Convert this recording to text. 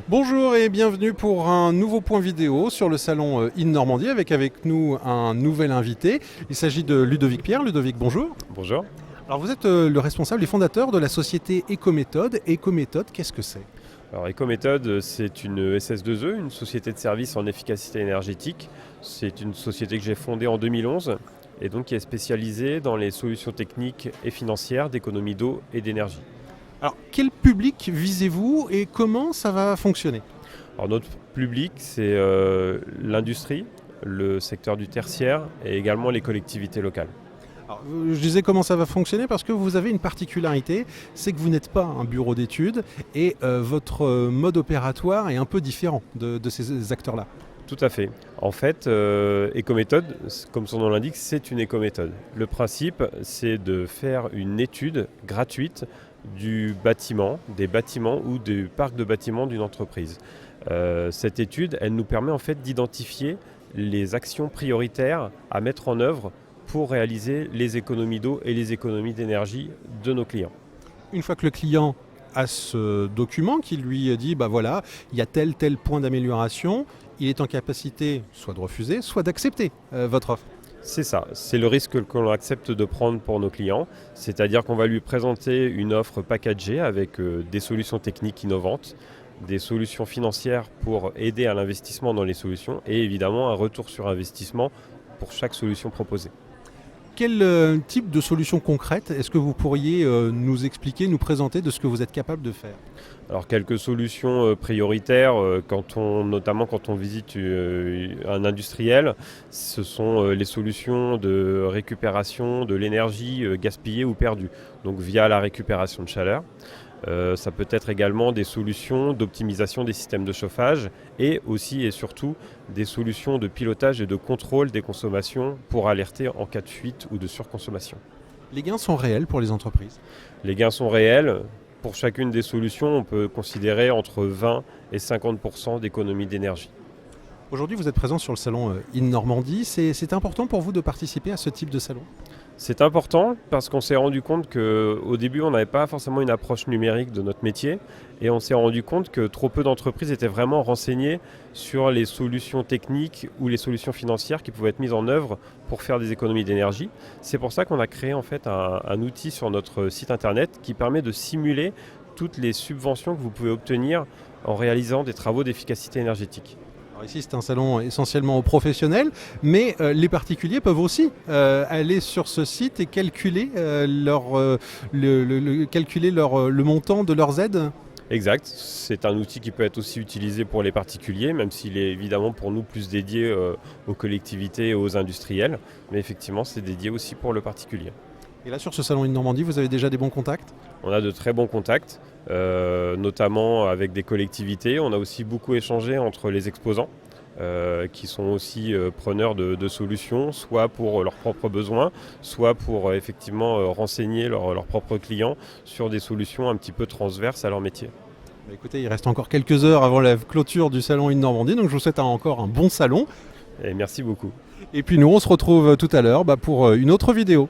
Bonjour et bienvenue pour un nouveau point vidéo sur le salon InNormandie avec nous un nouvel invité. Il s'agit de Ludovic Pierre. Ludovic, bonjour. Bonjour. Alors vous êtes le responsable et fondateur de la société Ecométhode. Ecométhode, qu'est-ce que c'est ? Alors Ecométhode, c'est une SS2E, une société de services en efficacité énergétique. C'est une société que j'ai fondée en 2011 et donc qui est spécialisée dans les solutions techniques et financières d'économie d'eau et d'énergie. Alors quel public visez-vous et comment ça va fonctionner ? Alors notre public, c'est l'industrie, le secteur du tertiaire et également les collectivités locales. Alors, je disais comment ça va fonctionner parce que vous avez une particularité, c'est que vous n'êtes pas un bureau d'études et votre mode opératoire est un peu différent de ces acteurs-là. Tout à fait. En fait, Ecométhode, comme son nom l'indique, c'est une écométhode. Le principe, c'est de faire une étude gratuite du bâtiment, des bâtiments ou du parc de bâtiments d'une entreprise. Cette étude, elle nous permet en fait d'identifier les actions prioritaires à mettre en œuvre pour réaliser les économies d'eau et les économies d'énergie de nos clients. Une fois que le client a ce document qui lui dit bah voilà, il y a tel point d'amélioration, il est en capacité soit de refuser, soit d'accepter votre offre. C'est ça, c'est le risque que l'on accepte de prendre pour nos clients, c'est-à-dire qu'on va lui présenter une offre packagée avec des solutions techniques innovantes, des solutions financières pour aider à l'investissement dans les solutions et évidemment un retour sur investissement pour chaque solution proposée. Quel type de solution concrète est-ce que vous pourriez nous expliquer, nous présenter de ce que vous êtes capable de faire ? Alors quelques solutions prioritaires, notamment quand on visite un industriel, ce sont les solutions de récupération de l'énergie gaspillée ou perdue, donc via la récupération de chaleur. Ça peut être également des solutions d'optimisation des systèmes de chauffage et aussi et surtout des solutions de pilotage et de contrôle des consommations pour alerter en cas de fuite ou de surconsommation. Les gains sont réels pour les entreprises ? Les gains sont réels. Pour chacune des solutions, on peut considérer entre 20 et 50% d'économie d'énergie. Aujourd'hui, vous êtes présent sur le salon InNormandie. C'est important pour vous de participer à ce type de salon ? C'est important parce qu'on s'est rendu compte qu'au début, on n'avait pas forcément une approche numérique de notre métier et on s'est rendu compte que trop peu d'entreprises étaient vraiment renseignées sur les solutions techniques ou les solutions financières qui pouvaient être mises en œuvre pour faire des économies d'énergie. C'est pour ça qu'on a créé en fait un outil sur notre site internet qui permet de simuler toutes les subventions que vous pouvez obtenir en réalisant des travaux d'efficacité énergétique. Alors ici, c'est un salon essentiellement aux professionnels, mais les particuliers peuvent aussi aller sur ce site et calculer, le montant de leurs aides. Exact, c'est un outil qui peut être aussi utilisé pour les particuliers, même s'il est évidemment pour nous plus dédié aux collectivités et aux industriels, mais effectivement c'est dédié aussi pour le particulier. Et là, sur ce salon InNormandie, vous avez déjà des bons contacts ? On a de très bons contacts, notamment avec des collectivités. On a aussi beaucoup échangé entre les exposants, qui sont aussi preneurs de solutions, soit pour leurs propres besoins, soit pour effectivement renseigner leurs propres clients sur des solutions un petit peu transverses à leur métier. Écoutez, il reste encore quelques heures avant la clôture du salon InNormandie, donc je vous souhaite encore un bon salon. Et merci beaucoup. Et puis nous, on se retrouve tout à l'heure pour une autre vidéo.